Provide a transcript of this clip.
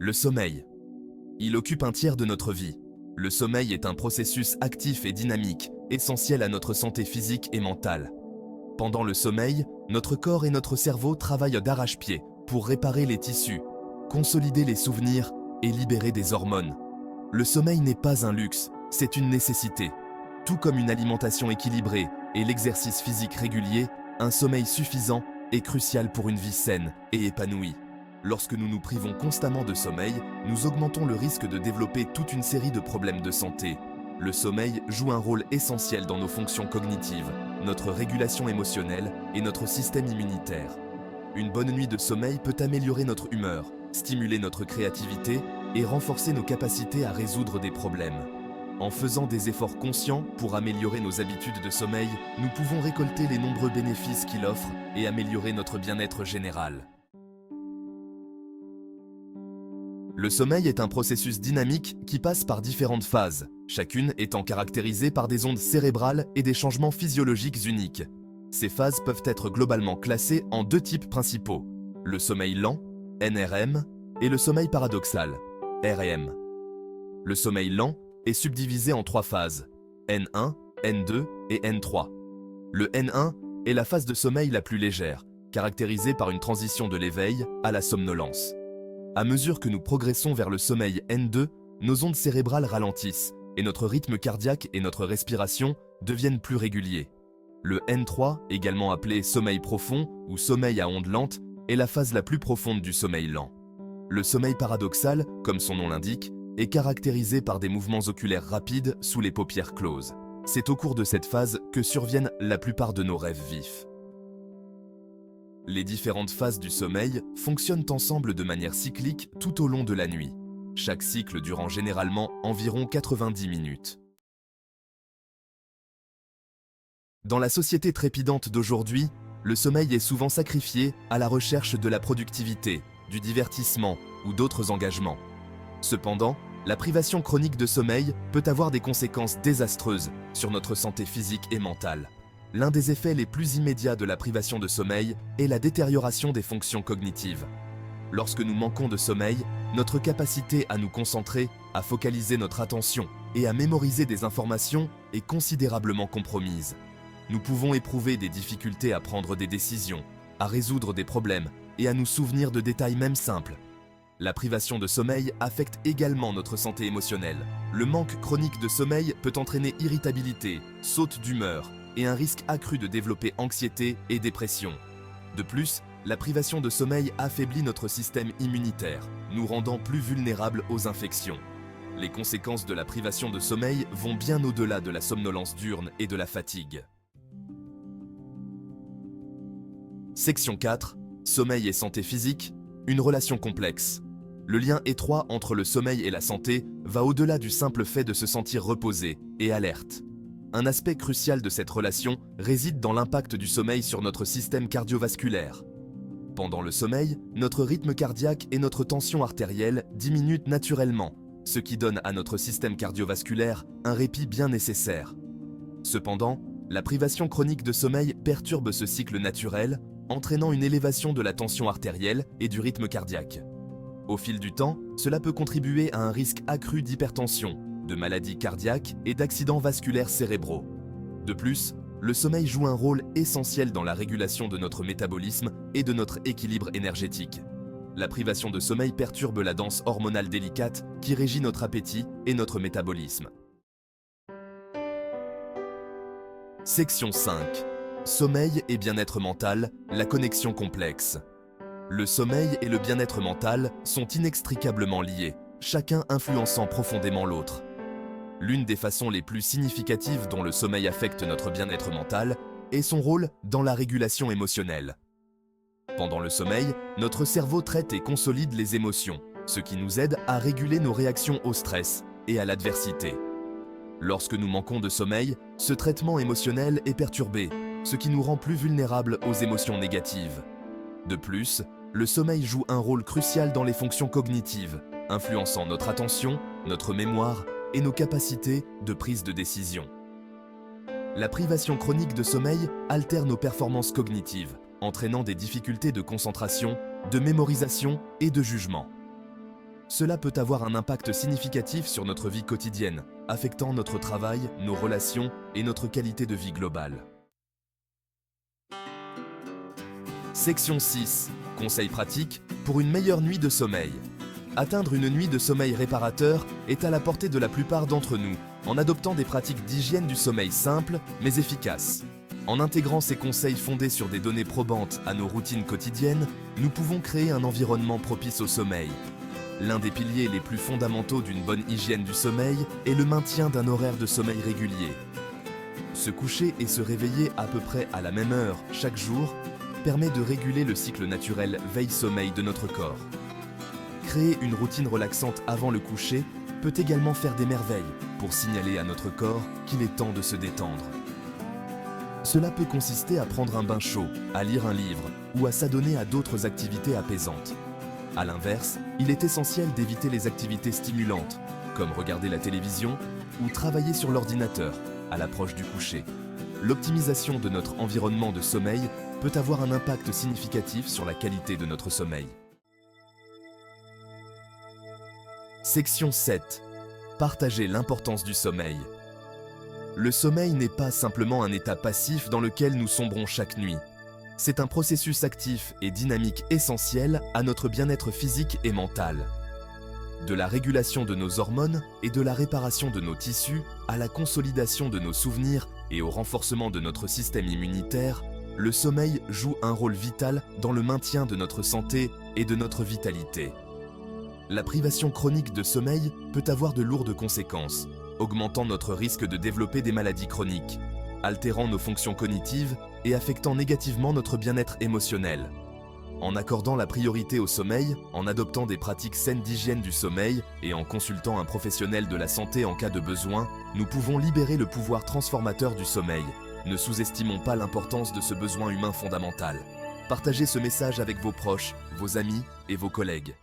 Le sommeil. Il occupe un tiers de notre vie. Le sommeil est un processus actif et dynamique, essentiel à notre santé physique et mentale. Pendant le sommeil, notre corps et notre cerveau travaillent d'arrache-pied pour réparer les tissus, consolider les souvenirs et libérer des hormones. Le sommeil n'est pas un luxe, c'est une nécessité. Tout comme une alimentation équilibrée et l'exercice physique régulier, un sommeil suffisant est crucial pour une vie saine et épanouie. Lorsque nous nous privons constamment de sommeil, nous augmentons le risque de développer toute une série de problèmes de santé. Le sommeil joue un rôle essentiel dans nos fonctions cognitives, notre régulation émotionnelle et notre système immunitaire. Une bonne nuit de sommeil peut améliorer notre humeur, stimuler notre créativité et renforcer nos capacités à résoudre des problèmes. En faisant des efforts conscients pour améliorer nos habitudes de sommeil, nous pouvons récolter les nombreux bénéfices qu'il offre et améliorer notre bien-être général. Le sommeil est un processus dynamique qui passe par différentes phases, chacune étant caractérisée par des ondes cérébrales et des changements physiologiques uniques. Ces phases peuvent être globalement classées en deux types principaux, le sommeil lent, NRM, et le sommeil paradoxal, REM. Le sommeil lent est subdivisé en trois phases, N1, N2 et N3. Le N1 est la phase de sommeil la plus légère, caractérisée par une transition de l'éveil à la somnolence. À mesure que nous progressons vers le sommeil N2, nos ondes cérébrales ralentissent et notre rythme cardiaque et notre respiration deviennent plus réguliers. Le N3, également appelé sommeil profond ou sommeil à ondes lentes, est la phase la plus profonde du sommeil lent. Le sommeil paradoxal, comme son nom l'indique, est caractérisé par des mouvements oculaires rapides sous les paupières closes. C'est au cours de cette phase que surviennent la plupart de nos rêves vifs. Les différentes phases du sommeil fonctionnent ensemble de manière cyclique tout au long de la nuit, chaque cycle durant généralement environ 90 minutes. Dans la société trépidante d'aujourd'hui, le sommeil est souvent sacrifié à la recherche de la productivité, du divertissement ou d'autres engagements. Cependant, la privation chronique de sommeil peut avoir des conséquences désastreuses sur notre santé physique et mentale. L'un des effets les plus immédiats de la privation de sommeil est la détérioration des fonctions cognitives. Lorsque nous manquons de sommeil, notre capacité à nous concentrer, à focaliser notre attention et à mémoriser des informations est considérablement compromise. Nous pouvons éprouver des difficultés à prendre des décisions, à résoudre des problèmes et à nous souvenir de détails même simples. La privation de sommeil affecte également notre santé émotionnelle. Le manque chronique de sommeil peut entraîner irritabilité, saute d'humeur, et un risque accru de développer anxiété et dépression. De plus, la privation de sommeil affaiblit notre système immunitaire, nous rendant plus vulnérables aux infections. Les conséquences de la privation de sommeil vont bien au-delà de la somnolence diurne et de la fatigue. Section 4. Sommeil et santé physique, une relation complexe. Le lien étroit entre le sommeil et la santé va au-delà du simple fait de se sentir reposé et alerte. Un aspect crucial de cette relation réside dans l'impact du sommeil sur notre système cardiovasculaire. Pendant le sommeil, notre rythme cardiaque et notre tension artérielle diminuent naturellement, ce qui donne à notre système cardiovasculaire un répit bien nécessaire. Cependant, la privation chronique de sommeil perturbe ce cycle naturel, entraînant une élévation de la tension artérielle et du rythme cardiaque. Au fil du temps, cela peut contribuer à un risque accru d'hypertension, de maladies cardiaques et d'accidents vasculaires cérébraux. De plus, le sommeil joue un rôle essentiel dans la régulation de notre métabolisme et de notre équilibre énergétique. La privation de sommeil perturbe la danse hormonale délicate qui régit notre appétit et notre métabolisme. Section 5. Sommeil et bien-être mental, la connexion complexe. Le sommeil et le bien-être mental sont inextricablement liés, chacun influençant profondément l'autre. L'une des façons les plus significatives dont le sommeil affecte notre bien-être mental est son rôle dans la régulation émotionnelle. Pendant le sommeil, notre cerveau traite et consolide les émotions, ce qui nous aide à réguler nos réactions au stress et à l'adversité. Lorsque nous manquons de sommeil, ce traitement émotionnel est perturbé, ce qui nous rend plus vulnérables aux émotions négatives. De plus, le sommeil joue un rôle crucial dans les fonctions cognitives, influençant notre attention, notre mémoire et nos capacités de prise de décision. La privation chronique de sommeil altère nos performances cognitives, entraînant des difficultés de concentration, de mémorisation et de jugement. Cela peut avoir un impact significatif sur notre vie quotidienne, affectant notre travail, nos relations et notre qualité de vie globale. Section 6. Conseils pratiques pour une meilleure nuit de sommeil. Atteindre une nuit de sommeil réparateur est à la portée de la plupart d'entre nous, en adoptant des pratiques d'hygiène du sommeil simples mais efficaces. En intégrant ces conseils fondés sur des données probantes à nos routines quotidiennes, nous pouvons créer un environnement propice au sommeil. L'un des piliers les plus fondamentaux d'une bonne hygiène du sommeil est le maintien d'un horaire de sommeil régulier. Se coucher et se réveiller à peu près à la même heure chaque jour permet de réguler le cycle naturel veille-sommeil de notre corps. Créer une routine relaxante avant le coucher peut également faire des merveilles pour signaler à notre corps qu'il est temps de se détendre. Cela peut consister à prendre un bain chaud, à lire un livre ou à s'adonner à d'autres activités apaisantes. A l'inverse, il est essentiel d'éviter les activités stimulantes, comme regarder la télévision ou travailler sur l'ordinateur à l'approche du coucher. L'optimisation de notre environnement de sommeil peut avoir un impact significatif sur la qualité de notre sommeil. Section 7. Partager l'importance du sommeil. Le sommeil n'est pas simplement un état passif dans lequel nous sombrons chaque nuit. C'est un processus actif et dynamique essentiel à notre bien-être physique et mental. De la régulation de nos hormones et de la réparation de nos tissus à la consolidation de nos souvenirs et au renforcement de notre système immunitaire, le sommeil joue un rôle vital dans le maintien de notre santé et de notre vitalité. La privation chronique de sommeil peut avoir de lourdes conséquences, augmentant notre risque de développer des maladies chroniques, altérant nos fonctions cognitives et affectant négativement notre bien-être émotionnel. En accordant la priorité au sommeil, en adoptant des pratiques saines d'hygiène du sommeil et en consultant un professionnel de la santé en cas de besoin, nous pouvons libérer le pouvoir transformateur du sommeil. Ne sous-estimons pas l'importance de ce besoin humain fondamental. Partagez ce message avec vos proches, vos amis et vos collègues.